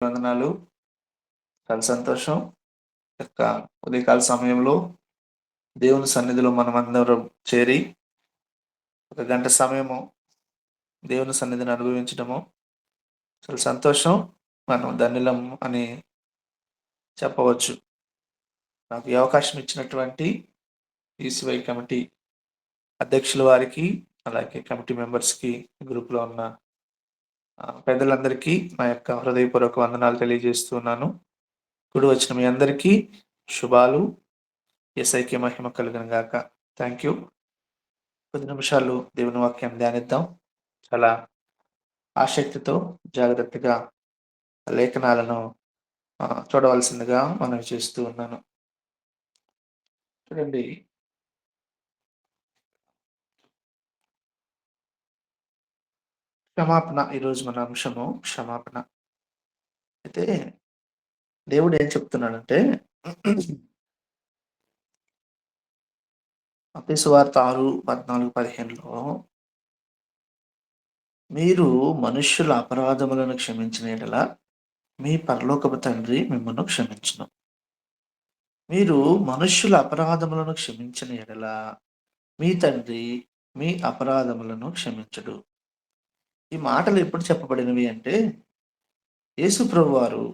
వందనాలు. చాలా సంతోషం. యొక్క ఉదయకాల సమయంలో దేవుని సన్నిధిలో మనమందరం చేరి ఒక గంట సమయము దేవుని సన్నిధిని అనుభవించడము చాలా సంతోషం. మనం ధన్యులం అని చెప్పవచ్చు. నాకు ఈ అవకాశం ఇచ్చినటువంటి ఈసీవై కమిటీ అధ్యక్షుల వారికి, అలాగే కమిటీ మెంబర్స్‌కి, గ్రూప్‌లో ఉన్న పెద్దలందరికీ నా యొక్క హృదయపూర్వక వందనాలు తెలియజేస్తున్నాను. కూడి వచ్చిన మీ అందరికీ శుభాలు. యేసయ్యకి మహిమ కలుగును గాక. Thank you. కొద్ది నిమిషాలు దేవుని వాక్యం ధ్యానిద్దాం. చాలా ఆసక్తితో, జాగ్రత్తగా లేఖనాలను చూడవలసిందిగా మనవి చేస్తూ ఉన్నాను. చూడండి, క్షమాపణ. ఈరోజు మన అంశము క్షమాపణ. అయితే దేవుడు ఏం చెప్తున్నాడంటే మత్తయి సువార్త 6, 14, 15లో మీరు మనుష్యుల అపరాధములను క్షమించిన యెడల మీ పరలోకపు తండ్రి మిమ్మును క్షమించును. మీరు మనుష్యుల అపరాధములను క్షమించిన యెడల మీ తండ్రి మీ అపరాధములను క్షమించుడు. ఈ మాటలు ఎప్పుడు చెప్పబడినవి అంటే యేసు ప్రభువారు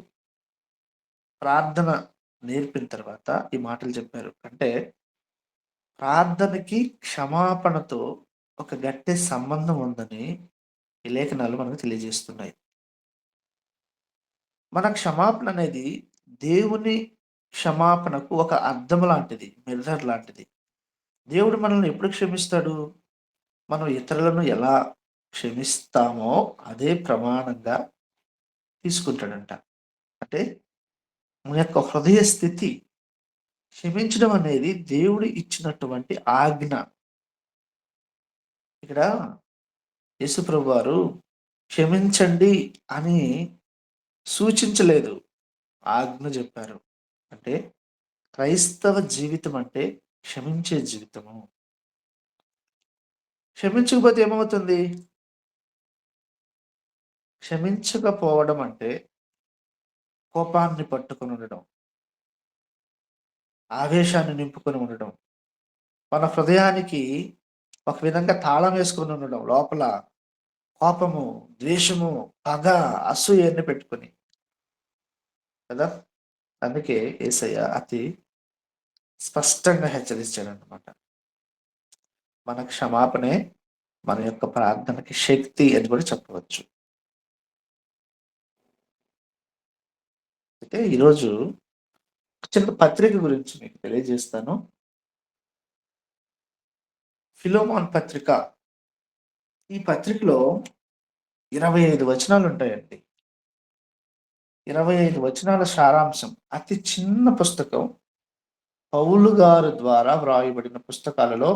ప్రార్థన నేర్పిన తర్వాత ఈ మాటలు చెప్పారు. అంటే ప్రార్థనకి క్షమాపణతో ఒక గట్టి సంబంధం ఉందని ఈ లేఖనాలు మనకు తెలియజేస్తున్నాయి. మన క్షమాపణ అనేది దేవుని క్షమాపణకు ఒక అద్దం లాంటిది, మిర్రర్ లాంటిది. దేవుడు మనల్ని ఎప్పుడు క్షమిస్తాడు? మనం ఇతరులను ఎలా క్షమిస్తామో అదే ప్రమాణంగా తీసుకుంటాడంట. అంటే మన యొక్క హృదయ స్థితి, క్షమించడం అనేది దేవుడు ఇచ్చినటువంటి ఆజ్ఞ. ఇక్కడ యేసుప్రభు వారు క్షమించండి అని సూచించలేదు, ఆజ్ఞ చెప్పారు. అంటే క్రైస్తవ జీవితం అంటే క్షమించే జీవితము. క్షమించకపోతే ఏమవుతుంది? క్షమించకపోవడం అంటే కోపాన్ని పట్టుకొని ఉండడం, ఆవేశాన్ని నింపుకొని ఉండడం, మన హృదయానికి ఒక విధంగా తాళం వేసుకొని ఉండడం, లోపల కోపము, ద్వేషము, పగ, అసూయన్ని పెట్టుకొని కదా. అందుకే యేసయ్య అతి స్పష్టంగా హెచ్చరించాడనమాట. మన క్షమాపణే మన యొక్క ప్రార్థనకి శక్తి అని కూడా చెప్పవచ్చు. అయితే ఈరోజు చిన్న పత్రిక గురించి మీకు తెలియజేస్తాను. ఫిలోమోన్ పత్రిక. ఈ పత్రికలో 25 వచనాలు ఉంటాయండి. 25 వచనాల సారాంశం. అతి చిన్న పుస్తకం. పౌలు గారు ద్వారా వ్రాయబడిన పుస్తకాలలో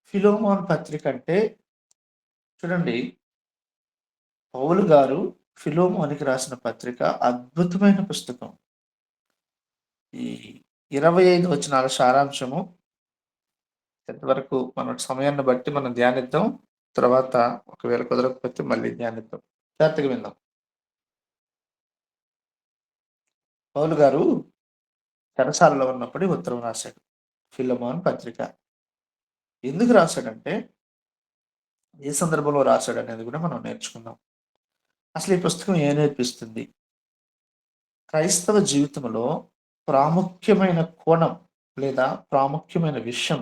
ఫిలోమోన్ పత్రిక అంటే చూడండి, పౌలు గారు ఫిలోమోనికి రాసిన పత్రిక అద్భుతమైన పుస్తకం. ఈ 25 వచనాల సారాంశము ఎంతవరకు మన సమయాన్ని బట్టి మనం ధ్యానిద్దాం. తర్వాత ఒకవేళ కుదరకపోతే మళ్ళీ ధ్యానిద్దాం. జాగ్రత్తగా విందాం. పౌలు గారు చెరసాలలో ఉన్నప్పుడు ఈ ఉత్తరం రాశాడు. ఫిలోమోన్ పత్రిక. ఎందుకు రాశాడంటే, ఏ సందర్భంలో రాశాడనేది కూడా మనం నేర్చుకుందాం. అసలు ఈ పుస్తకం ఏం నేర్పిస్తుంది? క్రైస్తవ జీవితంలో ప్రాముఖ్యమైన కోణం లేదా ప్రాముఖ్యమైన విషయం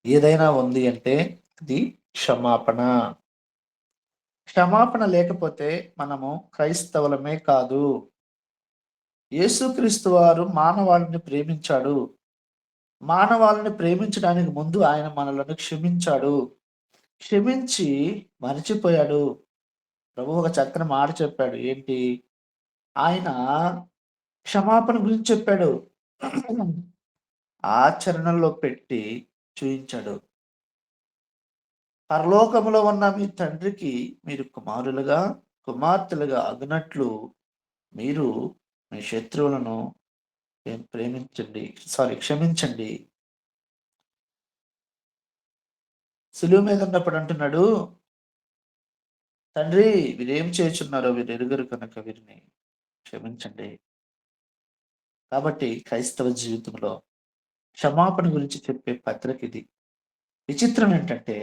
ఏదైనా ఉంది అంటే అది క్షమాపణ. క్షమాపణ లేకపోతే మనము క్రైస్తవులమే కాదు. యేసుక్రీస్తు వారు మానవాళిని ప్రేమించాడు. మానవాళిని ప్రేమించడానికి ముందు ఆయన మనలను క్షమించాడు. క్షమించి మరిచిపోయాడు. ప్రభు ఒక చక్కని మాట చెప్పాడు. ఏంటి? ఆయన క్షమాపణ గురించి చెప్పాడు. ఆచరణలో పెట్టి చూయించాడు. పరలోకములో ఉన్న మీ తండ్రికి మీరు కుమారులుగా, కుమార్తెలుగా అగునట్లు మీరు మీ శత్రువులను క్షమించండి. సిలువ మీద ఉన్నప్పుడు అంటున్నాడు, తండ్రి, వీరేం చేయుచున్నారో వీరు ఎరుగరు కనుక వీరిని క్షమించండి. కాబట్టి క్రైస్తవ జీవితంలో క్షమాపణ గురించి చెప్పే పత్రిక ఇది. విచిత్రం ఏంటంటే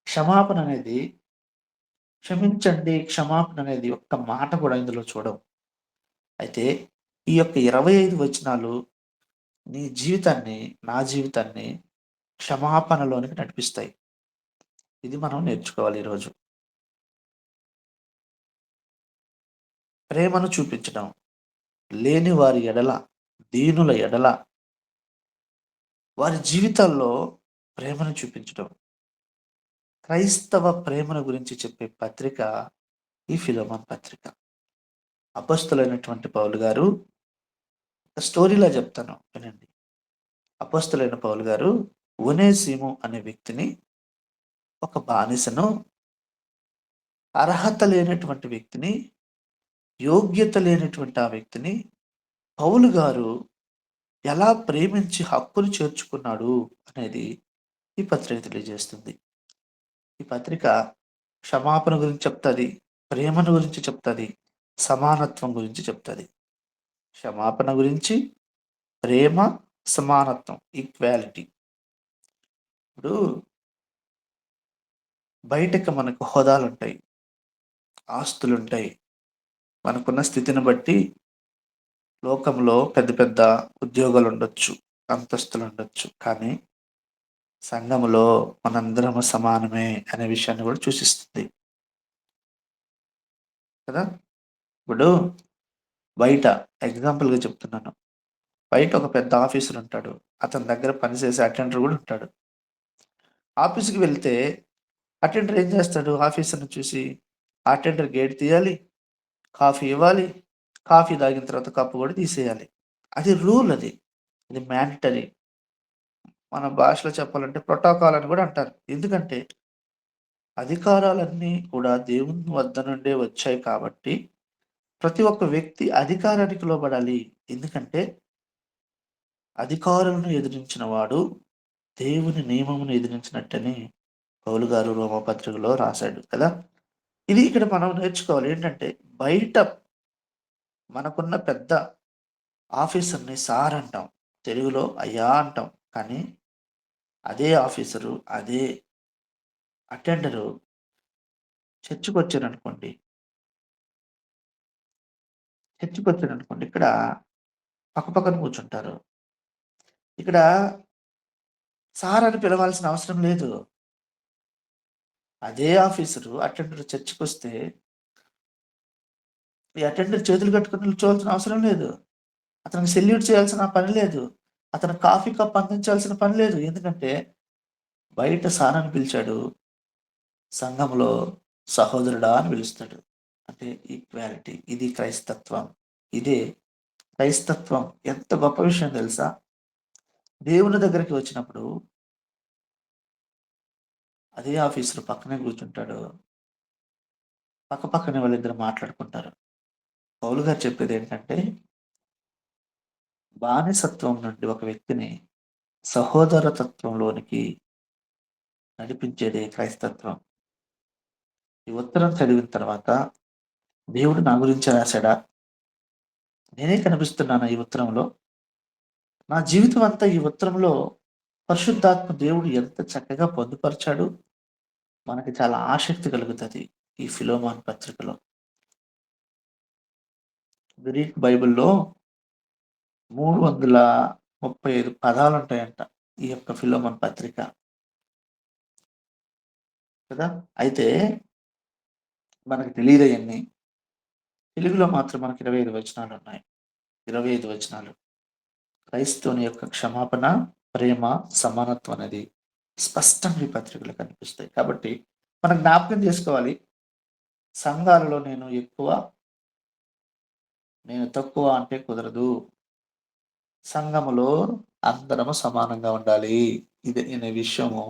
క్షమాపణ అనేది, క్షమించండి, క్షమాపణ అనేది ఒక్క మాట కూడా ఇందులో చూడం. అయితే ఈ యొక్క 25 వచనాలు నీ జీవితాన్ని, నా జీవితాన్ని క్షమాపణలోనికి నడిపిస్తాయి. ఇది మనం నేర్చుకోవాలి ఈరోజు. ప్రేమను చూపించడం, లేని వారి ఎడల, దీనుల ఎడల, వారి జీవితాల్లో ప్రేమను చూపించడం. క్రైస్తవ ప్రేమను గురించి చెప్పే పత్రిక ఈ ఫిలోమోన్ పత్రిక. అపొస్తలుడైనటువంటి పౌలు గారు, ఒక స్టోరీలా చెప్తాను వినండి. అపొస్తలుడైన పౌలు గారు ఒనేసిము అనే వ్యక్తిని, ఒక బానిసను, అర్హత లేనటువంటి వ్యక్తిని, యోగ్యత లేనటువంటి ఆ వ్యక్తిని పౌలు గారు ఎలా ప్రేమించి హక్కును చేర్చుకున్నాడు అనేది ఈ పత్రిక తెలియజేస్తుంది. ఈ పత్రిక క్షమాపణ గురించి చెప్తుంది, ప్రేమను గురించి చెప్తుంది, సమానత్వం గురించి చెప్తుంది. క్షమాపణ గురించి, ప్రేమ, సమానత్వం, ఈక్వాలిటీ. ఇప్పుడు బయటకు మనకు హోదాలుంటాయి, ఆస్తులుంటాయి. మనకున్న స్థితిని బట్టి లోకంలో పెద్ద పెద్ద ఉద్యోగాలు ఉండొచ్చు, అంతస్తులు ఉండొచ్చు. కానీ సంఘములో మనందరము సమానమే అనే విషయాన్ని కూడా సూచిస్తుంది కదా. ఇప్పుడు బయట ఎగ్జాంపుల్గా చెప్తున్నాను. బయట ఒక పెద్ద ఆఫీసర్ ఉంటాడు, అతని దగ్గర పనిచేసే అటెండర్ కూడా ఉంటాడు. ఆఫీస్కి వెళ్తే అటెండర్ ఏం చేస్తాడు? ఆఫీసర్ని చూసి అటెండర్ గేట్ తీయాలి, కాఫీ ఇవ్వాలి, కాఫీ తాగిన తర్వాత కప్పు కూడా తీసేయాలి. అది రూల్, అది మ్యాండటరీ. మన భాషలో చెప్పాలంటే ప్రోటోకాల్ అని కూడా అంటారు. ఎందుకంటే అధికారాలన్నీ కూడా దేవుని వద్ద నుండే వచ్చాయి కాబట్టి ప్రతి ఒక్క వ్యక్తి అధికారానికి లోబడాలి. ఎందుకంటే అధికారులను ఎదిరించిన వాడు దేవుని నియమమును ఎదిరించినట్టని పౌలు గారు రోమపత్రికలో రాశాడు కదా. ఇది ఇక్కడ మనం నేర్చుకోవాలి. ఏంటంటే బయట మనకున్న పెద్ద ఆఫీసర్ని సార్ అంటాం, తెలుగులో అయ్యా అంటాం. కానీ అదే ఆఫీసరు, అదే అటెండరు చర్చికొచ్చారనుకోండి, ఇక్కడ పక్కపక్కన కూర్చుంటారు. ఇక్కడ సార్ అని పిలవాల్సిన అవసరం లేదు. అదే ఆఫీసరు అటెండర్ చర్చికొస్తే ఈ అటెండర్ చేతులు కట్టుకుని నిల్చోవాల్సిన అవసరం లేదు. అతనికి సెల్యూట్ చేయాల్సిన పని లేదు. అతను కాఫీ కప్ అందించాల్సిన పని లేదు. ఎందుకంటే బయట సార్ అని పిలిచాడు, సంఘంలో సహోదరుడా అని పిలుస్తాడు. అంటే ఈక్వాలిటీ. ఇది క్రైస్తత్వం. ఇదే క్రైస్తత్వం. ఎంత గొప్ప విషయం తెలుసా? దేవుని దగ్గరికి వచ్చినప్పుడు అదే ఆఫీసర్ పక్కనే కూర్చుంటాడు, పక్కనే వాళ్ళిద్దరు మాట్లాడుకుంటారు. పౌలు గారు చెప్పేది ఏంటంటే బానిసత్వం నుండి ఒక వ్యక్తిని సహోదరతత్వంలోనికి నడిపించేదే క్రైస్తత్వం. ఈ ఉత్తరం చదివిన తర్వాత దేవుడు నా గురించి రాశాడా? నేనే కనిపిస్తున్నానా ఈ ఉత్తరంలో? నా జీవితం అంతా ఈ ఉత్తరంలో పరిశుద్ధాత్మ దేవుడు ఎంత చక్కగా పొందుపరిచాడు. మనకి చాలా ఆసక్తి కలుగుతుంది ఈ ఫిలోమోన్ పత్రికలో. గ్రీక్ బైబిల్‌లో 335 పదాలుంటాయంట ఈ యొక్క ఫిలోమోన్ పత్రిక కదా. అయితే మనకు తెలియదయన్నీ. తెలుగులో మాత్రం మనకు 25 వచనాలున్నాయి. 25 వచనాలు. క్రైస్తవుని యొక్క క్షమాపణ, ప్రేమ, సమానత్వం అనేది స్పష్టంగా ఈ పత్రికలో కనిపిస్తాయి. కాబట్టి మనం జ్ఞాపకం చేసుకోవాలి, సంఘాలలో నేను ఎక్కువ, నేను తక్కువ అంటే కుదరదు. సంఘములో అందరము సమానంగా ఉండాలి. ఇది అనే విషయము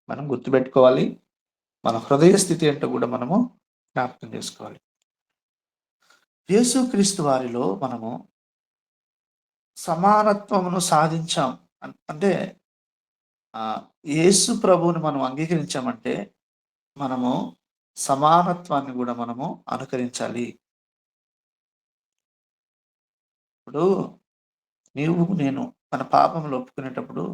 మనం గుర్తుపెట్టుకోవాలి. మన హృదయ స్థితి ఏంటో కూడా మనము జ్ఞాపకం చేసుకోవాలి. యేసుక్రీస్తు వారిలో మనము సమానత్వమును సాధించాం. అంటే యేసు ప్రభువుని మనం అంగీకరించామంటే మనము సమానత్వాన్ని కూడా మనము అనుకరించాలి. ఇప్పుడు నేను మన పాపములు ఒప్పుకునేటప్పుడు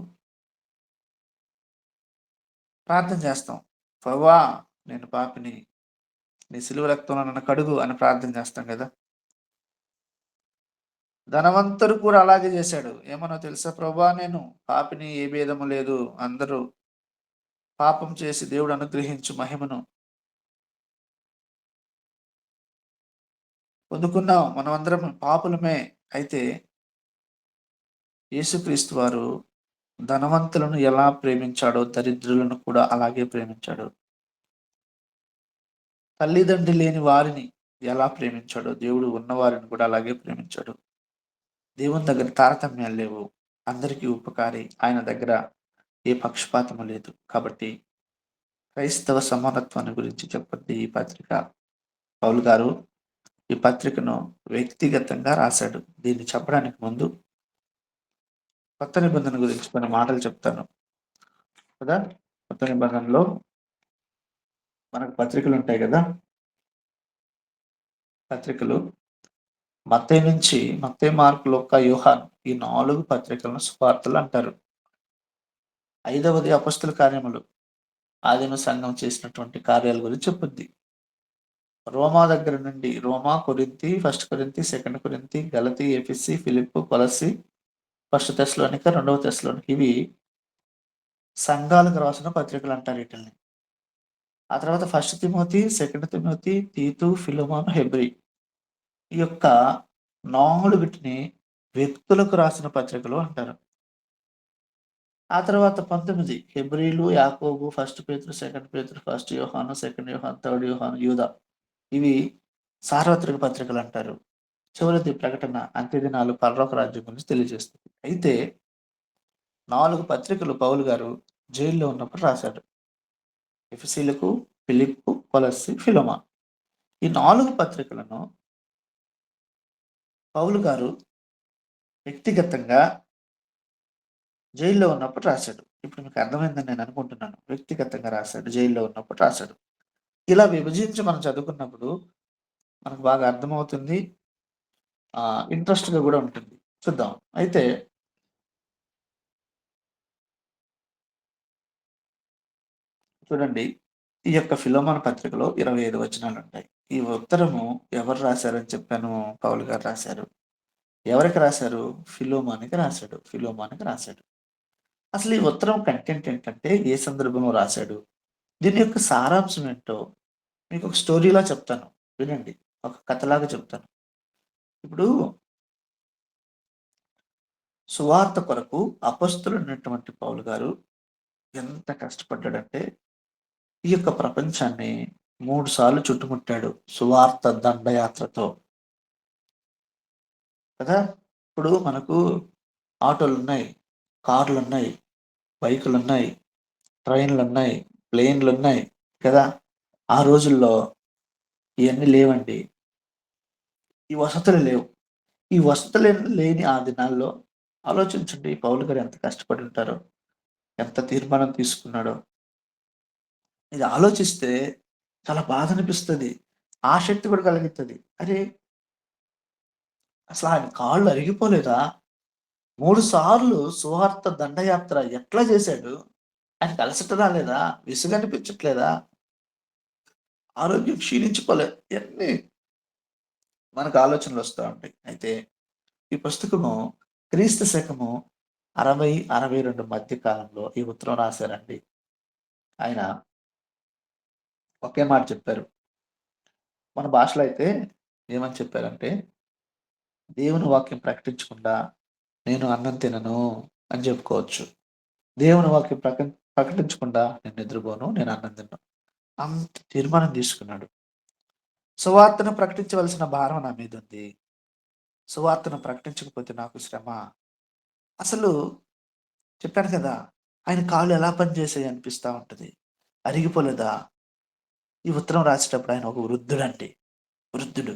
ప్రార్థన చేస్తాం. ప్రభువా, నేను పాపిని, నీ సిలువ రక్తంలో నన్ను కడుగు అని ప్రార్థన చేస్తాం కదా! ధనవంతుడు కూడా అలాగే చేశాడు. ఏమనో తెలుసా? ప్రభువా, నేను పాపిని, ఏ భేదము లేదు. అందరూ పాపం చేసి దేవుడు అనుగ్రహించు మహిమను పొందుకున్నాం. మనమందరం పాపులమే. అయితే యేసుక్రీస్తు వారు ధనవంతులను ఎలా ప్రేమించాడో దరిద్రులను కూడా అలాగే ప్రేమించాడు. తల్లిదండ్రి లేని వారిని ఎలా ప్రేమించాడో దేవుడు ఉన్నవారిని కూడా అలాగే ప్రేమించాడు. దేవుని దగ్గర తారతమ్యాలు లేవు. అందరికీ ఉపకారి. ఆయన దగ్గర ఏ పక్షపాతము లేదు. కాబట్టి క్రైస్తవ సమానత్వాన్ని గురించి చెప్పద్ది ఈ పత్రిక. పౌలు గారు ఈ పత్రికను వ్యక్తిగతంగా రాశాడు. దీన్ని చెప్పడానికి ముందు కొత్త నిబంధన గురించి కొన్ని మాటలు చెప్తాను కదా. కొత్త నిబంధనలో మనకు పత్రికలు ఉంటాయి కదా. పత్రికలు మత్తయి నుంచి మత్తయి, మార్కు, లూకా, యోహాను ఈ 4 పత్రికలను సువార్తలు అంటారు. 5వది అపొస్తలుల కార్యములు. ఆదిమ సంఘం చేసినటువంటి కార్యాల గురించి చెప్పుద్ది. రోమా దగ్గర నుండి రోమా, కొరింథీ, ఫస్ట్ కొరింథీ, సెకండ్ కొరింథీ, గలతీ, ఎఫెసీ, ఫిలిప్పు, కొలస్సీ, ఫస్ట్ తెస్సలోనిక, రెండవ తెస్సలోనిక ఇవి సంఘాలకు రాసిన పత్రికలు అంటారు వీటిల్ని. ఆ తర్వాత ఫస్ట్ తిమోతి, సెకండ్ తిమోతి, తీతు, ఫిలెమోను, హెబ్రీ ఈ యొక్క 4 వ్యక్తులకు రాసిన పత్రికలు అంటారు. ఆ తర్వాత 19 హెబ్రీలు, యాకోబు, ఫస్ట్ పేతురు, సెకండ్ పేతురు, ఫస్ట్ యోహాను, సెకండ్ యోహాను, థర్డ్ యోహాను, యూదా ఇవి సార్వత్రిక పత్రికలు అంటారు. చివరిది ప్రకటన, అంత్యదినాలు, పరలోక రాజ్యం గురించి తెలియజేస్తుంది. అయితే 4 పత్రికలు పౌలు గారు జైల్లో ఉన్నప్పుడు రాశాడు. ఎఫెసీయులకు, ఫిలిప్పు, కొలస్సీ, ఫిలెమోను ఈ 4 పత్రికలను పౌలు గారు వ్యక్తిగతంగా జైల్లో ఉన్నప్పుడు రాశాడు. ఇప్పుడు మీకు అర్థమైందని నేను అనుకుంటున్నాను. వ్యక్తిగతంగా రాశాడు. జైల్లో ఉన్నప్పుడు రాశాడు. ఇలా విభజించి మనం చదువుకున్నప్పుడు మనకు బాగా అర్థమవుతుంది. ఇంట్రెస్ట్‌గా గూడా ఉంటుంది. చూద్దాం. అయితే చూడండి. ఈ యొక్క ఫిలెమోను పత్రికలో 25 వచనాలుంటాయి. ఈ ఉత్తరము ఎవరు రాశారని చెప్పాను? పౌలు గారు రాశారు. ఎవరికి రాశారు? ఫిలెమోనుకి రాశాడు. ఫిలెమోనుకి రాశాడు. అసలు ఈ ఉత్తరం కంటెంట్ ఏంటంటే ఏ సందర్భంలో రాశాడు? దీని యొక్క సారాంశం ఏంటో మీకొక స్టోరీలా చెప్తాను. వినండి. ఒక కథలాగా చెప్తాను. ఇప్పుడు సువార్త కొరకు అపొస్తలుడైనటువంటి పౌలు గారు ఎంత కష్టపడ్డాడంటే, ఈ యొక్క ప్రపంచాన్ని 3 సార్లు చుట్టుముట్టాడు సువార్త దండయాత్రతో. కదా! ఇప్పుడు మనకు ఆటోలున్నాయి, కార్లున్నాయి, బైకులున్నాయి, ట్రైన్‌లున్నాయి, ప్లేన్‌లున్నాయి కదా! ఆ రోజుల్లో ఇయన్నీ లేవండి. ఈ వసతులు లేవు. ఈ వసతులు లేని ఆ దినాల్లో ఆలోచించండి పౌలు గారు ఎంత కష్టపడి ఉంటారో, ఎంత తీర్మానం తీసుకున్నాడో. ఇది ఆలోచిస్తే చాలా బాధనిపిస్తది. ఆసక్తి కూడా కలిగిత్తది. అరే! అసలు ఆయన కాళ్ళు అరిగిపోలేదా? 3 సార్లు సువార్త దండయాత్ర ఎట్లా చేశాడు? ఆయనకి అలసట రాలేదా? విసుగనిపించట్లేదా? ఆరోగ్యం క్షీణించిపోలే? ఇయన్నీ మనకు ఆలోచనలొస్తా ఉంటాయి. అయితే ఈ పుస్తకము క్రీస్తు శకము 60, 62 మధ్య కాలంలో ఈ ఉత్తరం రాశారండి. ఆయన ఒకే మాట చెప్పారు. మన భాషలో అయితే ఏమని చెప్పారంటే, దేవుని వాక్యం ప్రకటించకుండా నేను అన్నం తినను అని చెప్పుకోవచ్చు. దేవుని వాక్యం ప్రకటించకుండా నేను నిద్రపోను, నేను అన్నం తినను. అంత తీర్మానం తీసుకున్నాడు. సువార్తను ప్రకటించవలసిన భారం నా మీదుంది. సువార్తను ప్రకటించకపోతే నాకు శ్రమ. అసలు చెప్పాను కదా! ఆయన కాళ్ళు ఎలా పనిచేసాయి అనిపిస్తా ఉంటది. అరిగిపోలేదా? ఈ ఉత్తరం రాసేటప్పుడు ఆయన ఒక వృద్ధుడండి. వృద్ధుడు.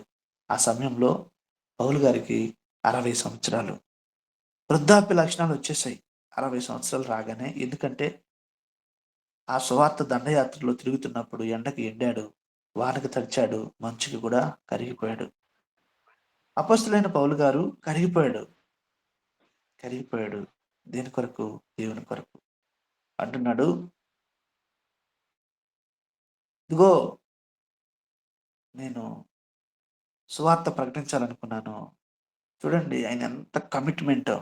ఆ సమయంలో పౌలు గారికి 60 సంవత్సరాలు. వృద్ధాప్య లక్షణాలొచ్చేసాయి. 60 సంవత్సరాలు రాగానే. ఎందుకంటే, ఆ సువార్త దండయాత్రలో తిరుగుతున్నప్పుడు ఎండకి ఎండాడు. వానకి తడిచాడు, మంచుకి కూడా కరిగిపోయాడు. అపొస్తలుడైన పౌలు గారు కరిగిపోయాడు. దేని కొరకు? దేవుని కొరకు. అంటున్నాడు, ఇదిగో నేను సువార్త ప్రకటించాలనుకున్నాను. చూడండి ఆయన ఎంత కమిట్మెంటో.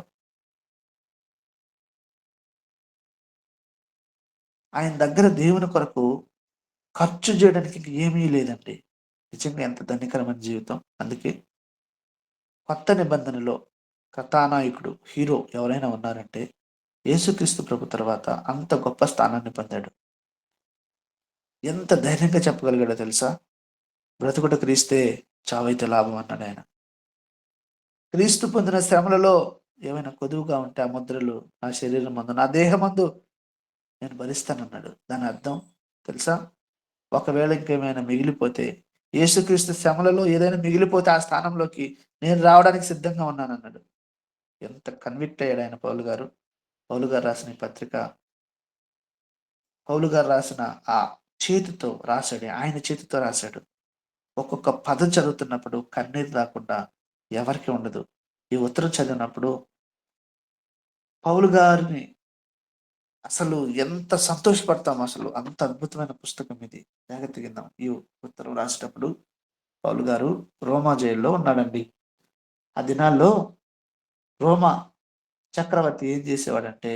ఆయన దగ్గర దేవుని కొరకు ఖర్చు చేయడానికి ఇంక ఏమీ లేదండి. నిజంగా ఎంత ధన్యకరమైన జీవితం. అందుకే కొత్త నిబంధనలో కథానాయకుడు, హీరో ఎవరైనా ఉన్నారంటే యేసుక్రీస్తు ప్రభు తర్వాత అంత గొప్ప స్థానాన్ని పొందాడు. ఎంత ధైర్యంగా చెప్పగలిగాడో తెలుసా? బ్రతుకుట క్రీస్తే, చావైతే లాభం అన్నాడాయన. క్రీస్తు పొందిన శ్రమలలో ఏమైనా కొదువుగా ఉంటే ఆ ముద్రలు నా శరీరమందు, నా దేహమందు నేను భరిస్తానన్నాడు. దాని అర్థం తెలుసా? ఒకవేళ ఇంకేమైనా మిగిలిపోతే, యేసుక్రీస్తు శ్రమలలో ఏదైనా మిగిలిపోతే ఆ స్థానంలోకి నేను రావడానికి సిద్ధంగా ఉన్నానన్నాడు. ఎంత కన్విక్ట్ అయ్యాడు ఆయన పౌలు గారు. పౌలు గారు రాసిన ఈ పత్రిక, పౌలు గారు రాసిన ఆ చేతితో రాశాడు. ఆయన చేతితో రాశాడు. ఒక్కొక్క పదం చదువుతున్నప్పుడు కన్నీరు రాకుండా ఎవరికీ ఉండదు. ఈ ఉత్తరం చదివినప్పుడు పౌలు గారిని అసలు ఎంత సంతోషపడతాం అసలు. అంత అద్భుతమైన పుస్తకం ఇది. జాగ్రత్తగా విందాం. ఈ ఉత్తరం రాసేటప్పుడు పౌలు గారు రోమా జైల్లో ఉన్నాడండి. ఆ దినాల్లో రోమా చక్రవర్తి ఏం చేశాడంటే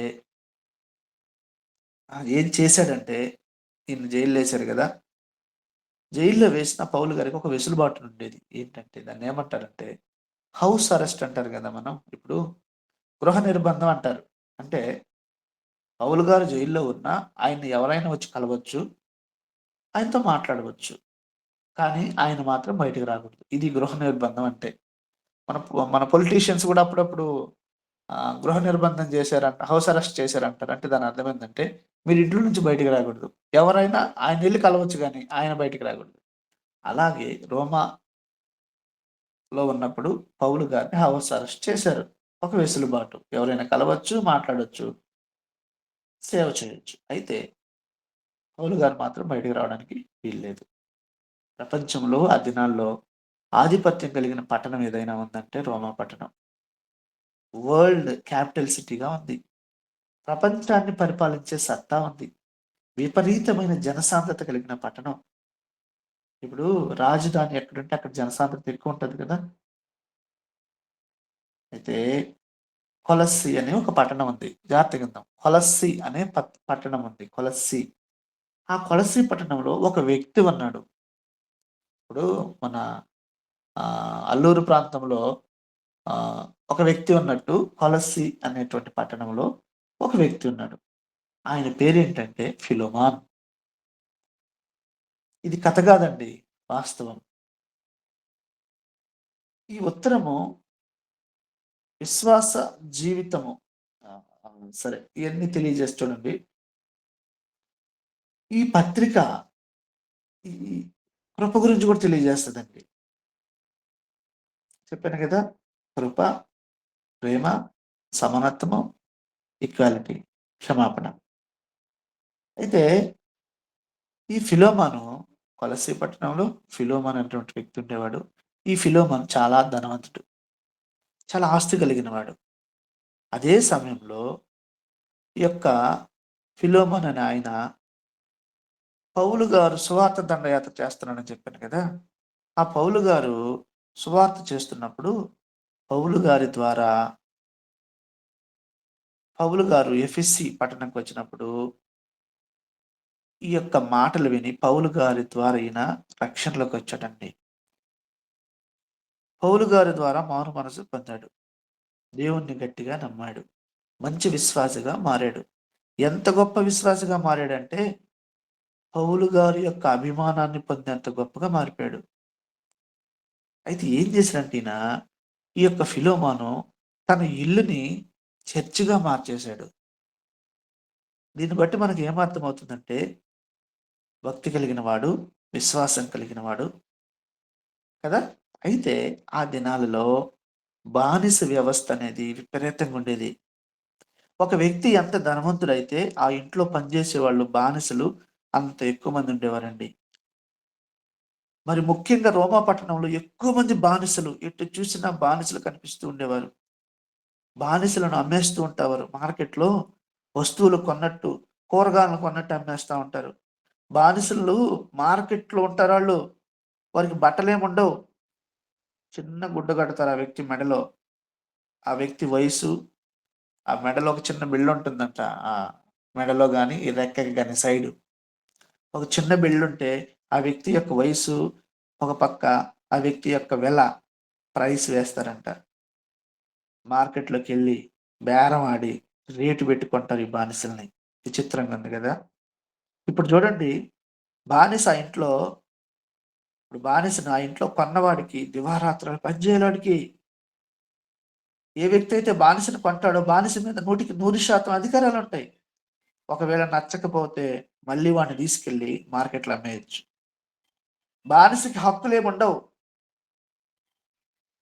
ఈయన్ని జైల్లో వేశారు కదా! జైల్లో వేసిన పౌలు గారికి ఒక వెసులుబాటు ఉండేది. ఏంటంటే దాన్ని ఏమంటారంటే హౌస్ అరెస్ట్ అంటారు కదా మనం. ఇప్పుడు గృహ నిర్బంధం అంటారు. అంటే పౌలు గారు జైల్లో ఉన్నా ఆయన్ని ఎవరైనా వచ్చి కలవచ్చు. ఆయనతో మాట్లాడవచ్చు. కానీ ఆయన మాత్రం బయటికి రాకూడదు. ఇది గృహ నిర్బంధం అంటే. మన పొలిటీషియన్స్ కూడా అప్పుడప్పుడు గృహ నిర్బంధం చేశారంట. హౌస్ అరెస్ట్ చేశారంటారు. అంటే దాని అర్థం ఏందంటే మీరు ఇంట్లో నుంచి బయటికి రాకూడదు. ఎవరైనా ఆయనెళ్లి కలవచ్చు గానీ ఆయన బయటికి రాకూడదు. అలాగే రోమాలో ఉన్నప్పుడు పౌలు గారిని హౌస్ అరెస్ట్ చేశారు. ఒక వెసులుబాటు. ఎవరైనా కలవచ్చు, మాట్లాడొచ్చు, సేవ చేయొచ్చు. అయితే పౌలు గారు మాత్రం బయటికి రావడానికి వీల్లేదు. ప్రపంచంలో ఆ దినాల్లో ఆధిపత్యం కలిగిన పట్టణం ఏదైనా ఉందంటే రోమా పట్టణం. వరల్డ్ క్యాపిటల్ సిటీగా ఉంది. ప్రపంచాన్ని పరిపాలించే సత్తా ఉంది. విపరీతమైన జనసాంద్రత కలిగిన పట్టణం. ఇప్పుడు రాజధాని ఎక్కడుంటే అక్కడ జనసాంద్రత ఎక్కువ ఉంటది కదా! అయితే కొలస్సి అనే ఒక పట్టణం ఉంది. జాగ్రత్తగా విందాం. కొలస్సి అనే పట్టణం ఉంది. కొలస్సి. ఆ కొలస్సి పట్టణంలో ఒక వ్యక్తి ఉన్నాడు. ఇప్పుడు మన అల్లూరు ప్రాంతంలో ఆహ్, ఒక వ్యక్తి ఉన్నట్టు కొలస్సి అనేటువంటి పట్టణంలో ఒక వ్యక్తి ఉన్నాడు. ఆయన పేరేంటంటే ఫిలోమాన్. ఇది కథ కాదండి. వాస్తవం. ఈ ఉత్తరము విశ్వాస జీవితము సరే ఇయన్నీ తెలియజేసి చూడండి. ఈ పత్రిక ఈ కృప గురించి కూడా తెలియజేస్తదండి. చెప్పాను కదా! కృప, ప్రేమ, సమానత్వము, ఈక్వాలిటీ, క్షమాపణ. అయితే ఈ ఫిలోమాను కొలస్సీ పట్టణంలో ఫిలోమాన్ అనేటువంటి వ్యక్తి ఉండేవాడు. ఈ ఫిలోమాన్ చాలా ధనవంతుడు. చాలా ఆస్తి కలిగినవాడు. అదే సమయంలో ఈ యొక్క ఫిలోమోన్ అనే ఆయన పౌలు గారు సువార్త దండయాత్ర చేస్తున్నాడని చెప్పాను కదా! ఆ పౌలు గారు సువార్త చేస్తున్నప్పుడు పౌలు గారి ద్వారా పౌలు గారు ఎఫెసీ పట్టణంకి వచ్చినప్పుడు ఈ యొక్క మాటలు విని పౌలు గారి ద్వారా ఈయన రక్షణలోకి వచ్చాడండి. పౌలు గారి ద్వారా మారు మనసు పొందాడు. దేవుణ్ణి గట్టిగా నమ్మాడు. మంచి విశ్వాసిగా మారాడు. ఎంత గొప్ప విశ్వాసిగా మారాడంటే పౌలు గారి యొక్క అభిమానాన్ని పొందేంత గొప్పగా మారిపోయాడు. అయితే ఏం చేశాడంటే ఈయన, ఈ యొక్క ఫిలోమాను తన ఇల్లుని చర్చ్‌గా మార్చేశాడు. దీన్ని బట్టి మనకి ఏమర్థమవుతుందంటే, భక్తి కలిగిన వాడు, విశ్వాసం కలిగిన వాడు కదా! అయితే ఆ దినాలలో బానిస వ్యవస్థ అనేది విపరీతంగా ఉండేది. ఒక వ్యక్తి ఎంత ధనవంతుడైతే, ఆ ఇంట్లో పనిచేసేవాళ్ళు బానిసలు అంత ఎక్కువ మంది ఉండేవారండి. మరి ముఖ్యంగా రోమా పట్టణంలో ఎక్కువ మంది బానిసలు, ఎటు చూసినా బానిసలు కనిపిస్తూ ఉండేవారు. బానిసలను అమ్మేస్తూ ఉంటారు మార్కెట్‌లో. వస్తువులు కొన్నట్టు, కూరగాయలను కొన్నట్టు అమ్మేస్తా ఉంటారు. బానిసలు మార్కెట్‌లో ఉంటారాళ్ళు. వారికి బట్టలేముండవు. చిన్న గుడ్డ కడతారు ఆ వ్యక్తి మెడలో. ఆ వ్యక్తి వయసు, ఆ మెడలో ఒక చిన్న బిళ్ళుంటుందంట. ఆ మెడలో గాని, ఈ రెక్కకి గాని సైడు. ఒక చిన్న బిళ్ళుంటే, ఆ వ్యక్తి యొక్క వయసు, ఒక పక్క ఆ వ్యక్తి యొక్క ప్రైస్ వేస్తారంట. మార్కెట్‌లోకెళ్ళి బేరం ఆడి, రేటు పెట్టి కొంటారు ఈ బానిసల్ని. విచిత్రంగా ఉంది గదా! ఇప్పుడు చూడండి, బానిస ఆ ఇంట్లో ఇప్పుడు బానిసను ఆ ఇంట్లో కొన్నవాడికి దివారాత్రాలు పని చేయలేడికి. ఏ వ్యక్తి అయితే బానిసను కొంటాడో, బానిస మీద 100% అధికారాలుంటాయి. ఒకవేళ నచ్చకపోతే మళ్ళీ వాడిని తీసుకెళ్ళి మార్కెట్‌లో అమ్మేయొచ్చు. బానిసకి హక్కులేముండవు.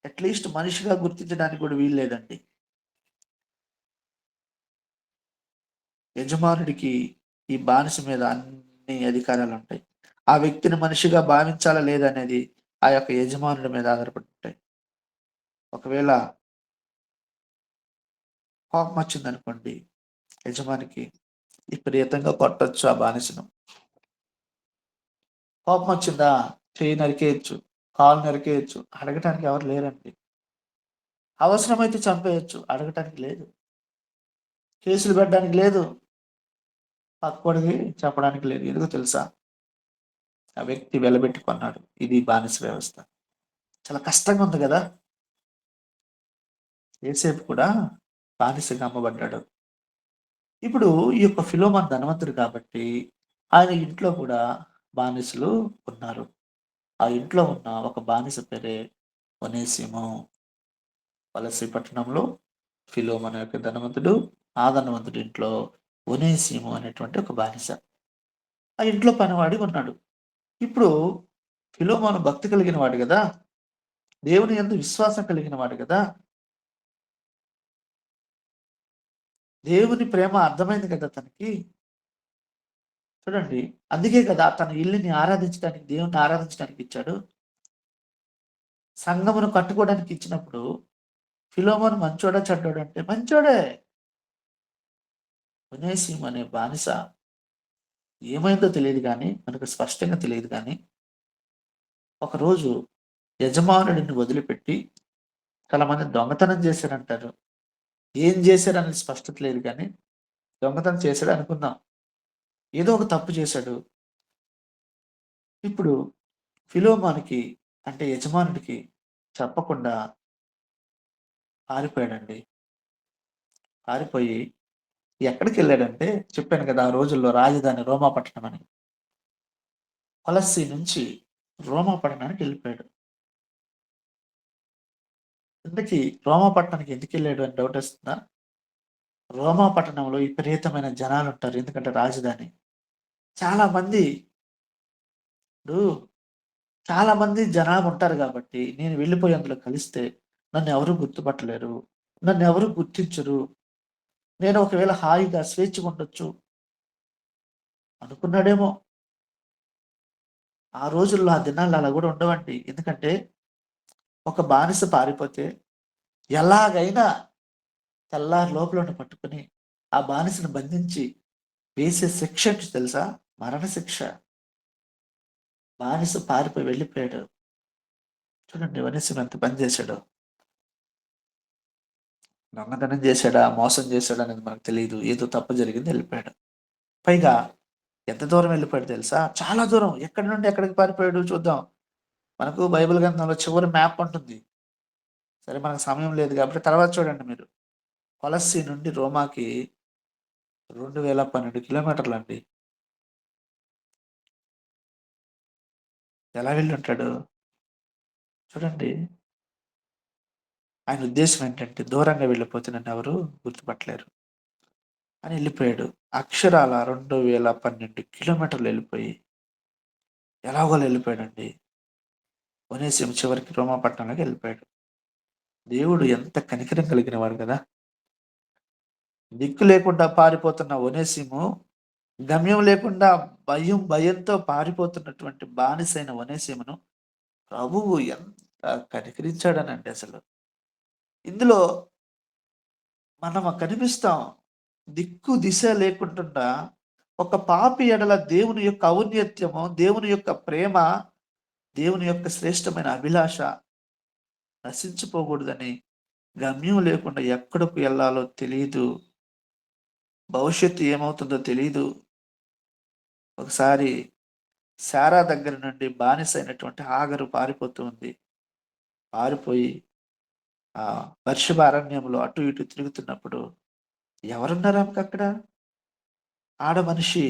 అట్‌లీస్ట్ మనిషిగా గుర్తించడానికి కూడా వీల్లేదండి. యజమానుడికి ఈ బానిస మీద అన్ని అధికారాలుంటాయి. ఆ వ్యక్తిని మనిషిగా భావించాలా లేదా అనేది ఆ యొక్క యజమానుడి మీద ఆధారపడి ఉంటాయి. ఒకవేళ కోపమొచ్చిందనుకోండి యజమానికి, విపరీతంగా కొట్టొచ్చు ఆ బానిసను. కోపమొచ్చిందా చెయ్యి నరికేయొచ్చు, కాలు నరికేయొచ్చు. అడగటానికి ఎవరు లేరండి. అవసరమైతే చంపేయొచ్చు. అడగటానికి లేదు. కేసులు పెట్టడానికి లేదు. పక్కోడికి చెప్పడానికి లేదు. ఎందుకో తెలుసా? ఆ వ్యక్తి వెలబెట్టి కొన్నాడు. ఇది బానిస వ్యవస్థ. చాలా కష్టంగా ఉంది గదా! యేసేపు కూడా బానిసగా అమ్మబడ్డాడు. ఇప్పుడు ఈ యొక్క ఫిలోమోన్ ధనవంతుడు కాబట్టి, ఆయన ఇంట్లో కూడా బానిసలు ఉన్నారు. ఆ ఇంట్లో ఉన్న ఒక బానిస పేరే ఒనేసిము. వలసీ పట్టణంలో ఫిలోమోను యొక్క ధనవంతుడు, ఆ ధనవంతుడి ఇంట్లో ఒనేసిము అనేటువంటి ఒక బానిస. ఆ ఇంట్లో పనివాడిగా ఉన్నాడు. ఇప్పుడు ఫిలోమోను భక్తి కలిగిన వాడు గదా! దేవుని యందు విశ్వాసం కలిగిన వాడు గదా! దేవుని ప్రేమ అర్థమైంది కదా తనకి. చూడండి, అందుకే కదా తన ఇల్లుని ఆరాధించడానికి, దేవుడిని ఆరాధించడానికి ఇచ్చాడు. సంఘమును కట్టుకోవడానికి ఇచ్చినప్పుడు ఫిలోమోను మంచోడా? చెడ్డోడా? అంటే మంచోడే. ఒనేసిము అనే బానిస ఏమైందో తెలీదు గానీ, మనకు స్పష్టంగా తెలీదు గానీ, ఒకరోజు యజమానుడిని వదిలిపెట్టి చాలా మంది దొంగతనం చేశారంటారు. ఏం చేశారనేది స్పష్టత లేదు గానీ, దొంగతనం చేశాడు అనుకుందాం. ఏదో ఒక తప్పు చేశాడు. ఇప్పుడు ఫిలోమోనుకి అంటే యజమానుడికి చెప్పకుండా పారిపోయాడండి. పారిపోయి ఎక్కడికెళ్ళాడంటే చెప్పాను కదా! ఆ రోజుల్లో రాజధాని రోమా పట్టణం అని. కొలస్సీ నుంచి రోమా పట్టణానికెళ్ళిపోయాడు. ఇంతకీ రోమా పట్టణానికి ఎందుకెళ్ళాడు అని డౌటొస్తుందా? రోమా పట్టణంలో విపరీతమైన జనాలుంటారు. ఎందుకంటే రాజధాని. చాలా మంది ఇప్పుడు చాలా మంది జనాలుంటారు గాబట్టి, నేను వెళ్ళిపోయి అందులో కలిస్తే నన్నెవరు గుర్తుపట్టలేరు. నన్నెవరు గుర్తించరు. నేను ఒకవేళ హాయిగా స్వేచ్ఛగుండొచ్చు అనుకున్నాడేమో! ఆ రోజుల్లో, ఆ దినాల్లో అలా గూడా ఉండవండి. ఎందుకంటే, ఒక బానిస పారిపోతే ఎలాగైనా తెల్లారి లోపలుండి పట్టుకొని, ఆ బానిసను బంధించి వేసే శిక్ష ఏంటి తెలుసా? మరణ శిక్ష. బానిస పారిపోయి వెళ్ళిపోయాడు. చూడండి ఒనేసిము ఎంత పని చేశాడో. దొంగతనం చేశాడా? మోసం చేశాడా? అనేది మనకు తెలీదు. ఏదో తప్పు జరిగింది ఎళ్ళిపోయాడు. పైగా ఎంత దూరం వెళ్ళిపోయాడో తెలుసా? చాలా దూరం. ఎక్కడి నుండి ఎక్కడికి పారిపోయాడు చూద్దాం. మనకు బైబిల్ గ్రంథంలో చివరి మ్యాప్ ఉంటుంది. సరే మనకు సమయం లేదు కాబట్టి తర్వాత చూడండి మీరు. కొలస్సీ నుండి రోమాకి 2012 కిలోమీటర్లండి. ఎలా వెళ్ళుంటాడు? చూడండి. ఆయన ఉద్దేశ్యం ఏంటంటే దూరంగా వెళ్ళిపోతే నన్నెవరు గుర్తుపట్టలేరు అని ఎళ్ళిపోయాడు. అక్షరాల 2012 కిలోమీటర్లు ఎళ్ళిపోయి ఎలాగోలా ఎళ్ళిపోయాడండి. ఒనేసిము చివరికి రోమా పట్టణంలోకి ఎళ్ళిపోయాడు. దేవుడు ఎంత కనికరం కలిగిన వాడు గదా! దిక్కు లేకుండా పారిపోతున్న ఒనేసిము, గమ్యం లేకుండా భయంతో పారిపోతున్నటువంటి బానిసైన ఒనేసిమును ప్రభువు ఎంత కనికరించాడనండి అసలు. ఇందులో మనం కనిపిస్తాం. దిక్కు దిశ లేకుంటుండా ఒక పాపి ఎడల దేవుని యొక్క ఔన్నత్యము, దేవుని యొక్క ప్రేమ, దేవుని యొక్క శ్రేష్టమైన అభిలాష నశించిపోకూడదని, గమ్యం లేకుండా ఎక్కడకు ఎళ్ళాలో తెలీదు. భవిష్యత్తు ఏమవుతుందో తెలీదు. ఒకసారి శారా దగ్గర నుండి బానిసైనటువంటి హాగరు పారిపోతూ ఉంది. పారిపోయి బర్షబ అరణ్యంలో అటు ఇటు తిరుగుతున్నప్పుడు ఎవరున్నారు ఆమెకక్కడ? ఆడ మనిషి.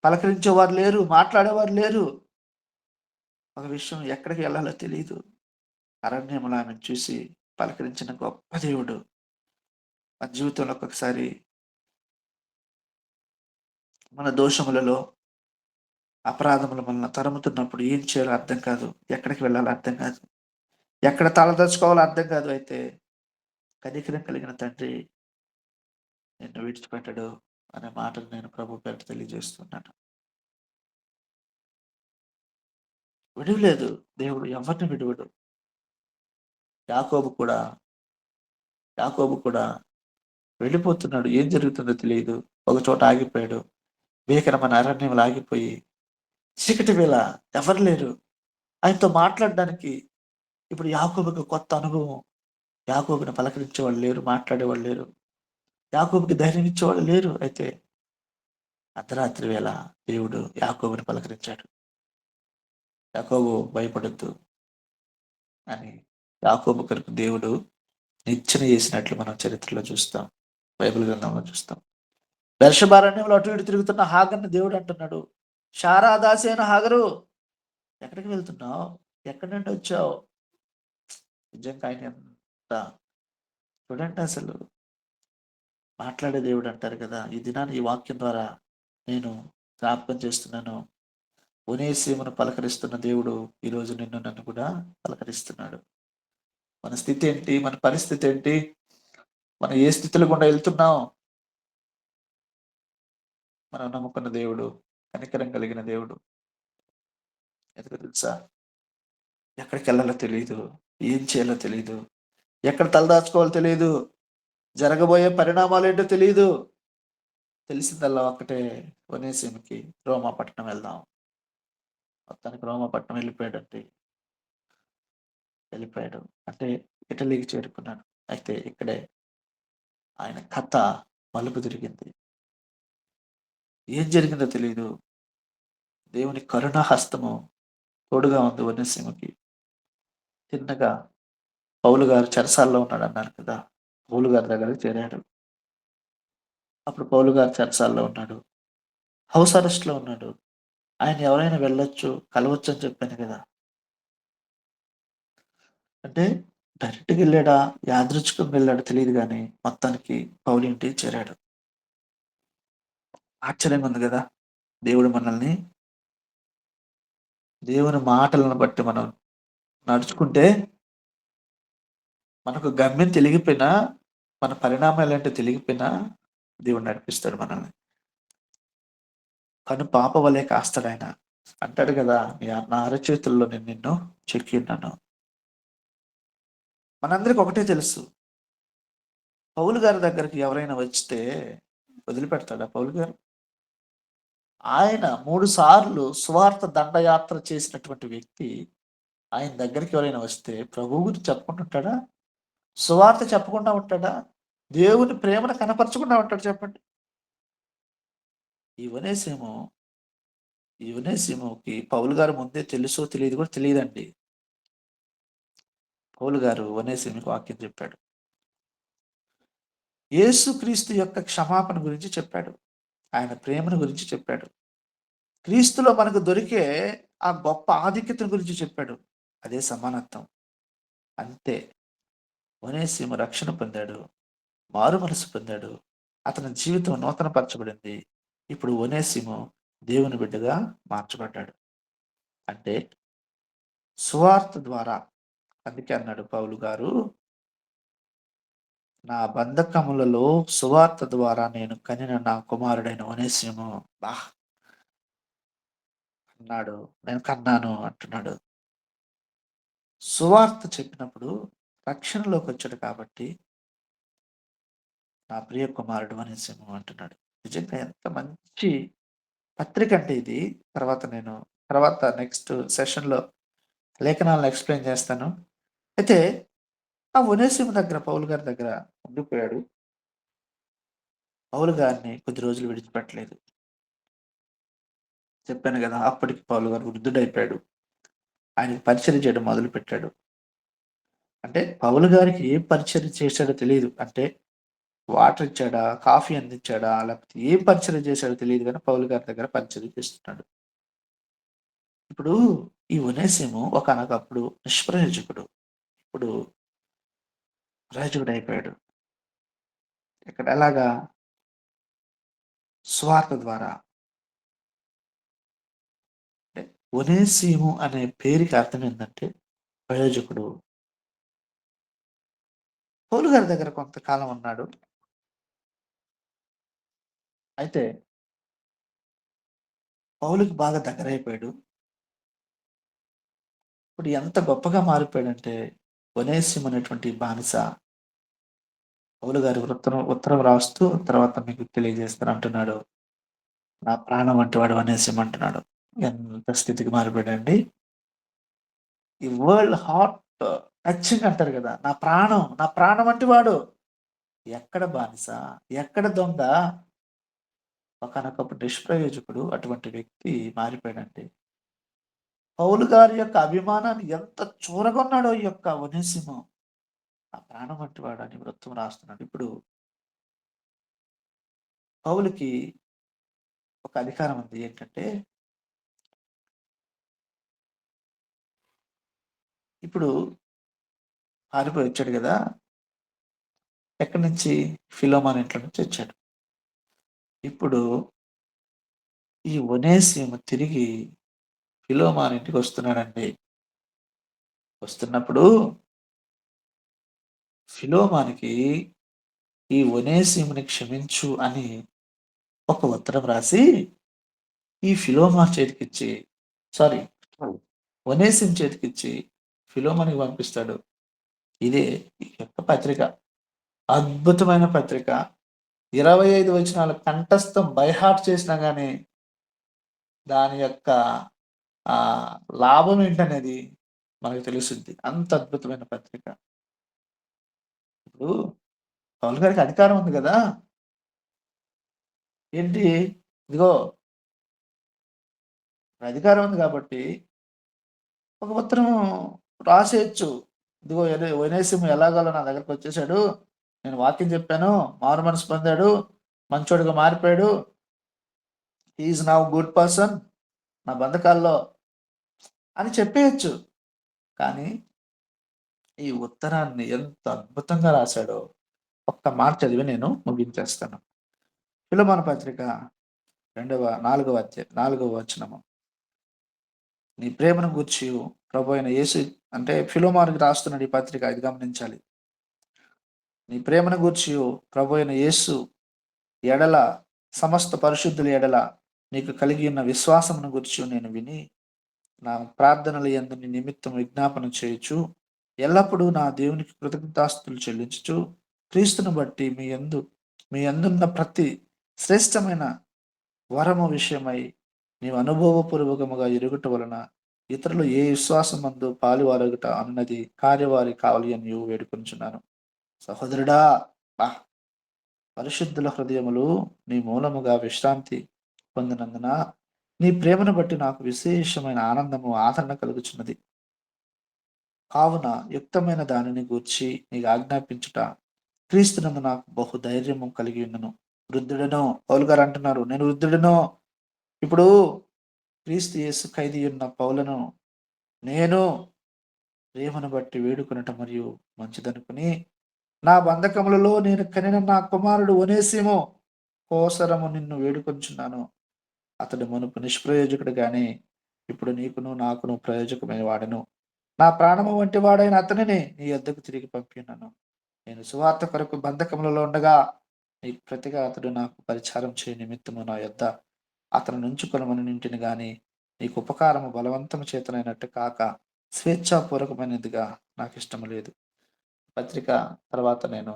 పలకరించేవారు లేరు, మాట్లాడేవారు లేరు. ఒక విషయం ఎక్కడికి వెళ్ళాలో తెలీదు. అరణ్యంలో ఆమెను చూసి పలకరించిన గొప్ప దేవుడు. మన జీవితంలో ఒక్కొక్కసారి మన దోషములలో, అపరాధములు మనల్ని తరుముతున్నప్పుడు ఏం చేయాలో అర్థం కాదు. ఎక్కడికి వెళ్ళాలో అర్థం కాదు. ఎక్కడ తలదాచుకోవాలో అర్థం కాదు. అయితే కనికరం కలిగిన తండ్రి నిన్ను విడిచిపెట్టడు అనే మాటలు నేను ప్రభు పేరిట తెలియజేస్తున్నాను. విడువలేదు. దేవుడు ఎవరిని విడువడు. యాకోబు కూడా యాకోబు కూడా వెళ్ళిపోతున్నాడు. ఏం జరుగుతుందో తెలియదు. ఒక చోట ఆగిపోయాడు. భీకరమైన అరణ్యంలో ఆగిపోయి చీకటి వేళ ఎవరు లేరు. ఆయనతో మాట్లాడడానికి ఇప్పుడు యాకోబుకి కొత్త అనుభవం. యాకోబుని పలకరించేవాళ్ళు లేరు, మాట్లాడేవాళ్ళు లేరు. యాకోబుకి ధైర్యం ఇచ్చేవాళ్ళు లేరు. అయితే అర్ధరాత్రి వేళ దేవుడు యాకోబుని పలకరించాడు. యాకోబు భయపడొద్దు అని యాకోబు కొరకు దేవుడు నిచ్చెన చేసినట్లు మనం చరిత్రలో చూస్తాం. బైబిల్ గ్రంథంలో చూస్తాం. బెర్షెబా అటు ఇటు తిరుగుతున్న హాగర్‌ని దేవుడు అంటున్నాడు. "శారా దాసి అయిన హాగరు, ఎక్కడికి వెళ్తున్నావు? ఎక్కడి నుండి వచ్చావు?" నిజంగా ఆయన ఎంత చూడండి అసలు మాట్లాడే దేవుడు అంటారు కదా! ఈ దినాన ఈ వాక్యం ద్వారా నేను జ్ఞాపకం చేస్తున్నాను. ఒనేసిమును పలకరిస్తున్న దేవుడు ఈరోజు నిన్ను నన్ను కూడా పలకరిస్తున్నాడు. మన స్థితి ఏంటి? మన పరిస్థితి ఏంటి? మనం ఏ స్థితిలో గుండా వెళ్తున్నాం? మనం నమ్ముకున్న దేవుడు కనికరం కలిగిన దేవుడు. ఎందుకో తెలుసా? ఎక్కడికెళ్ళాలో తెలీదు. ఏం చేయాలో తెలీదు. ఎక్కడ తలదాచుకోవాలో తెలీదు. జరగబోయే పరిణామాలేంటో తెలీదు. తెలిసిందల్లా ఒక్కటే, ఒనేసిముకి రోమా పట్టణం వెళ్దాం. మొత్తానికి రోమా పట్టణం వెళ్ళిపోయాడండి. వెళ్ళిపోయాడు. అంటే ఇటలీకి చేరుకున్నాడు. అయితే ఇక్కడే ఆయన కథ మలుపు తిరిగింది. ఏం జరిగిందో తెలీదు. దేవుని కరుణా హస్తము తోడుగా ఉంది ఒనేసిముకి. చిన్నగా పౌలు గారు చెరసాలలో ఉన్నాడన్నారు కదా! పౌలు గారి దగ్గరికి చేరాడు. అప్పుడు పౌలు గారు చెరసాలలో ఉన్నాడు. హౌస్ అరెస్ట్‌లో ఉన్నాడు. ఆయన ఎవరైనా వెళ్ళొచ్చు, కలవచ్చు అని చెప్పాను కదా! అంటే డైరెక్ట్‌గా ఎళ్ళాడా? యాదృచ్ఛికంగా ఎళ్ళాడో తెలీదు గానీ, మొత్తానికి పౌలు ఇంటికి చేరాడు. ఆశ్చర్యంగా ఉంది గదా! దేవుడు మనల్ని దేవుని మాటలను బట్టి మనం నడుచుకుంటే, మనకు గమ్యం తెలియకపోయినా, మన పరిణామాలేంటో తెలియకపోయినా, దేవుడు నడిపిస్తాడు మనల్ని. పాప వలె కాస్తాడాయన. అంటాడు గదా! నా అరచేతుల్లో నేను నిన్ను చెక్కియున్నాను. మనందరికి ఒకటే తెలుసు. పౌలు గారి దగ్గరికి ఎవరైనా వచ్చితే వదిలిపెడతాడా పౌలు గారు? ఆయన 3 సార్లు సువార్త దండయాత్ర చేసినటువంటి వ్యక్తి, ఆయన దగ్గరికి ఎవరైనా వస్తే ప్రభువు గురించి చెప్పకుండా ఉంటాడా? సువార్త చెప్పకుండా ఉంటాడా? దేవుని ప్రేమను కనపరచకుండా ఉంటాడా చెప్పండి? ఈ ఒనేసిము, ఈ ఒనేసిముకి పౌలు గారు ముందే తెలుసో తెలీదో కూడా తెలీదండి. పౌలు గారు ఒనేసిముకి వాక్యం చెప్పాడు. యేసుక్రీస్తు యొక్క క్షమాపణ గురించి చెప్పాడు. ఆయన ప్రేమను గురించి చెప్పాడు. క్రీస్తులో మనకు దొరికే ఆ గొప్ప ఆధిక్యతను గురించి చెప్పాడు. అదే సమానత్వం. అంతే. ఒనేసిము రక్షణ పొందాడు. మారు మనసు పొందాడు. అతని జీవితం నూతన పరచబడింది. ఇప్పుడు ఒనేసిము దేవుని బిడ్డగా మార్చబడ్డాడు. అంటే సువార్త ద్వారా అందుకే అన్నాడు పౌలు గారు, నా బంధకములలో సువార్త ద్వారా నేను కనిన నా కుమారుడైన ఒనేసిము అన్నాడు. నేను కన్నాను అంటున్నాడు. సువార్త చెప్పినప్పుడు రక్షణలోకొచ్చాడు కాబట్టి, నా ప్రియ కుమారుడు అనేసేమో అంటున్నాడు. నిజంగా ఎంత మంచి పత్రిక అంటే ఇది. తర్వాత నెక్స్ట్ సెషన్‌లో లేఖనాలను ఎక్స్‌ప్లెయిన్ చేస్తాను. అయితే ఆ ఒనేసిము దగ్గర పౌలు గారి దగ్గర ఉండిపోయాడు. పౌలు గారిని కొద్ది రోజులు విడిచిపెట్టలేదు. చెప్పాను గదా! అప్పటికి పౌలు గారు వృద్ధుడైపోయాడు. ఆయనకి పరిచర్య చేయడం మొదలుపెట్టాడు. అంటే పౌలు గారికి ఏ పరిచర్య చేశాడో తెలీదు. అంటే వాటర్ ఇచ్చాడా? కాఫీ అందించాడా? లేకపోతే ఏం పరిచర్య చేశాడో తెలీదు గానీ పౌలు గారి దగ్గర పరిచర్య చేస్తున్నాడు. ఇప్పుడు ఈ ఒనేసిము ఒకానొకప్పుడు నిష్ప్రయోజకుడు. ఇప్పుడు ప్రయోజకుడైపోయాడు. ఇక్కడ ఎలాగా? సువార్త ద్వారా. అంటే ఒనేసిము అనే పేరుకి అర్థం ఏందంటే ప్రయోజకుడు. పౌలు గారి దగ్గర కొంతకాలం ఉన్నాడు. అయితే పౌలుకి బాగా దగ్గరైపోయాడు. ఇప్పుడు ఎంత గొప్పగా మారిపోయాడంటే ఒనేసిము అనేటువంటి బానిస పౌలు గారి ఉత్తరం రాస్తూ తర్వాత మీకు తెలియజేస్తాను అంటున్నాడు. నా ప్రాణం వంటివాడు ఒనేసిము అంటున్నాడు. ఎంత స్థితికి మారిపోయాడండి. ఈ వరల్డ్ హార్ట్ టచింగ్ అంటారు గదా! నా ప్రాణం వంటివాడు. ఎక్కడ బానిస? ఎక్కడ దొంగ? ఒకానొకప్పుడు నిష్ప్రయోజకుడు అటువంటి వ్యక్తి మారిపోయాడండి. పౌలు గారి యొక్క అభిమానాన్ని ఎంత చూరగొన్నాడో ఈ యొక్క ఒనేసిము. నా ప్రాణం వంటివాడు అని వృత్తం రాస్తున్నాడు. ఇప్పుడు పౌలుకి ఒక అధికారం ఉంది. ఏంటంటే, ఇప్పుడు పారిపోయి వచ్చాడు గదా! ఎక్కడి నుంచి? ఫిలోమోన్ ఇంట్లో నుంచి వచ్చాడు. ఇప్పుడు ఈ ఒనేసిము తిరిగి ఫిలోమోన్ ఇంటికి వస్తున్నాడండి. వస్తున్నప్పుడు ఫిలోమోనుకి ఈ ఒనేసిముని క్షమించు అని ఒక ఉత్తరం రాసి, ఈ ఫిలోమోన్ చేతికిచ్చి సారీ ఒనేసిము చేతికిచ్చి ఫిలోమోన్‌కి పంపిస్తాడు. ఇదే ఈ యొక్క పత్రిక. అద్భుతమైన పత్రిక. 25 వచనాలు కంఠస్థం బై హార్ట్ చేసినా గాని, దాని యొక్క ఆహ్, లాభం ఏంటనేది మనకు తెలుసుద్ది. అంత అద్భుతమైన పత్రిక. ఇప్పుడు పౌలు గారికి అధికారం ఉంది గదా! ఏంటి? ఇదిగో అధికారం ఉంది గాబట్టి, ఒక ఉత్తరం రాసేయొచ్చు. ఇదిగో ఒనేసిము ఎలాగోలా నా దగ్గరకొచ్చేసాడు. నేను వాక్యం చెప్పాను. మారు మనసు పొందాడు. మంచోడుగా మారిపోయాడు. He is now good person. నా బంధకాల్లో అని చెప్పేయొచ్చు. కానీ ఈ ఉత్తరాన్ని ఎంత అద్భుతంగా రాశాడో ఒక్క మాట చదివి నేను ముగించేస్తాను. ఫిలమోను పత్రిక 4వ వచనము. నీ ప్రేమను గూర్చియు ప్రభువైన యేసు అంటే ఫిలమోనుకి రాస్తున్నాడు ఈ పత్రిక ఇది గమనించాలి. నీ ప్రేమను గూర్చియు ప్రభువైన యేసు ఎడల సమస్త పరిశుద్ధుల ఎడల నీకు కలిగి ఉన్న విశ్వాసమును గూర్చి నేను విని నా ప్రార్థనల యందు నీ నిమిత్తం విజ్ఞాపన చేయుచు ఎల్లప్పుడూ నా దేవునికి కృతజ్ఞతాస్తుతులు చెల్లించుచు క్రీస్తును బట్టి మీ యందున్న ప్రతి శ్రేష్టమైన వరము విషయమై నీవు అనుభవపూర్వకముగా ఎరుగుట వలన ఇతరులు ఏ విశ్వాసమందు పాలువారగుట అన్నది కార్యవారి కావాలి అని నీవు వేడుకొనుచున్నాను. సహోదరుడా! బా! పరిశుద్ధుల హృదయములు నీ మూలముగా విశ్రాంతి పొందినందున నీ ప్రేమను బట్టి నాకు విశేషమైన ఆనందము, ఆదరణ కలుగుచున్నది. కావున యుక్తమైన దానిని గూర్చి నీకు ఆజ్ఞాపించుట క్రీస్తునందు నాకు బహు ధైర్యము కలిగి ఉన్నను. వృద్ధుడనో పౌలు గారు అంటున్నారు, నేను వృద్ధుడనో ఇప్పుడు క్రీస్తు యేసు ఖైదీ ఉన్న పౌలను నేను ప్రేమను బట్టి వేడుకొనుట మరియు మంచిదనుకుని నా బంధకములలో నేను కనిన నా కుమారుడు ఒనేసిము కోసరము నిన్ను వేడుకొంచున్నాను. అతడు మునుపు నిష్ప్రయోజకుడు గాని ఇప్పుడు నీకును నాకును ప్రయోజకమైన వాడెను. నా ప్రాణము వంటి వాడైన అతనిని నీ యొద్దకు తిరిగి పంపియున్నాను. నేను సువార్త కొరకు బంధకములలో ఉండగా నీకు ప్రతిగా అతడు నాకు పరిచారం చేయ నిమిత్తము నా యొద్ద అతను నుంచుకొనమని నింటిని గాని నీకు ఉపకారము బలవంతము చేతనైనట్టు కాక స్వేచ్ఛాపూర్వకమైనదిగా నాకు ఇష్టం లేదు. పత్రిక తర్వాత నేను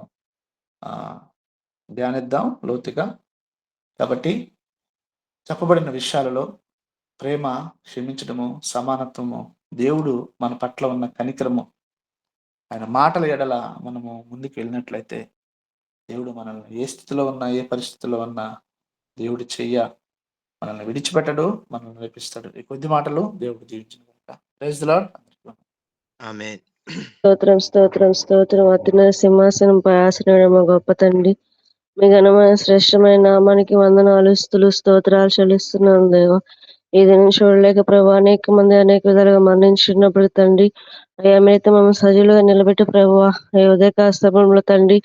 ధ్యానిద్దాం లోతుగా. కాబట్టి చెప్పబడిన విషయాలలో ప్రేమ, క్షమించడము, సమానత్వము, దేవుడు మన పట్ల ఉన్న కనికరము, ఆయన మాటల ఎడల మనము ముందుకు వెళ్ళినట్లయితే దేవుడు మనల్ని ఏ స్థితిలో ఉన్నా, ఏ పరిస్థితిలో ఉన్నా దేవుడు మనల్ని విడిచిపెట్టడు, మనల్ని నడిపిస్తాడు. ఈ కొద్ది మాటలు దేవుడు దీవించిన కనుక ప్రైజ్ ది లార్డ్. ఆమేన్. స్తోత్రం స్తోత్రం స్తోత్రం. అత్యున్నత సింహాసనంపై ఆసీనుడైన మా గొప్ప తండ్రి, మీ ఘనమైన శ్రేష్టమైన నామానికి వందనాలు, స్తుతులు, స్తోత్రాలు చెల్లిస్తున్నాను దేవా. ఈ దినం చూడలేక ప్రభు అనేక మంది అనేక విధాలుగా మరణించినప్పుడు తండ్రి, అయ్యా మీరైతే మేము సజీలుగా నిలబెట్టి ప్రభు ఈ ఉదయకాల సమయంలో తండ్రి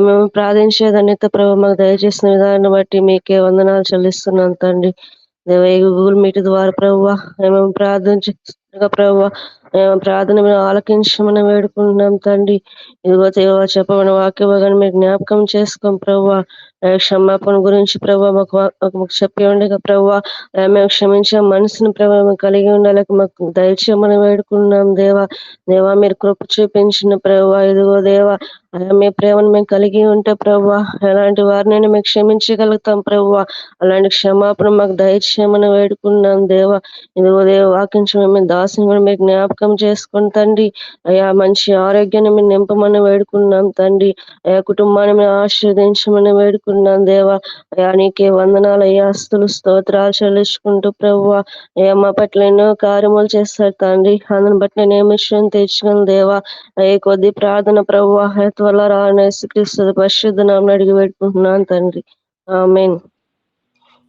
మేము ప్రార్థించేదన్నిత ప్రభు మాకు దయచేసిన విధానాన్ని బట్టి మీకే వందనాలు చెల్లిస్తున్నాను తండ్రి. దేవ ఈ గూగుల్ మీట్ ద్వారా ప్రభువా మేము ప్రార్థించగా ప్రభువా ప్రార్థన మీరు ఆలకించమని వేడుకుంటున్నాం తండ్రి. ఇదిగో దేవా చెప్పమని వాక్యం మీరు జ్ఞాపకం చేసుకోం ప్రభువా. క్షమాపణ గురించి ప్రభు మాకు చెప్పి ఉండగా ప్రభువా మేము క్షమించే మనసుని ప్రభు మేము కలిగి ఉండాలి, మాకు దయచేయమని వేడుకున్నాం దేవా. దేవా మీరు కృప చూపించిన ప్రభువా, ఇదిగో దేవా మీ ప్రేమను మేము కలిగి ఉంటే ప్రభువా ఎలాంటి వారినైనా మేము క్షమించగలుగుతాం ప్రభువా. అలాంటి క్షమాపణ మాకు దయచేయమని వేడుకున్నాం దేవా. ఇదిగో దేవ వాకించమని మేము దాసుని కూడా మీరు జ్ఞాపకం చేసుకుని తండ్రి, అయ్యా మంచి ఆరోగ్యాన్ని మీరు నింపమని వేడుకున్నాం తండ్రి. అయ్యా కుటుంబాన్ని మేము ఆశీర్వదించమని వేడుకున్నాం దేవా. అయ్యా నీకే వందనాలు అయ్యా, స్తుతులు స్తోత్రాలు చెల్లించుకుంటూ ప్రభువా అయ్యా మా పట్ల ఎన్నో కార్యములు చేస్తారు తండ్రి. అందుని బట్టి నేను ఏమి విషయం తెచ్చుకుని దేవా. అయ్యే కొద్ది ప్రార్థన ప్రభువా త్వరలో రాని యేసుక్రీస్తు పరిశుద్ధ నామమున అడిగి పెట్టుకుంటున్నాను తండ్రి. ఆమేన్.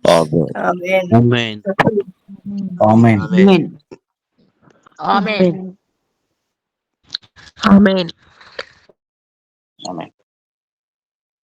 ఆమేన్. ఆమేన్. ఆమేన్. ఆమేన్. ఆమేన్. ఆమేన్. ఆమేన్.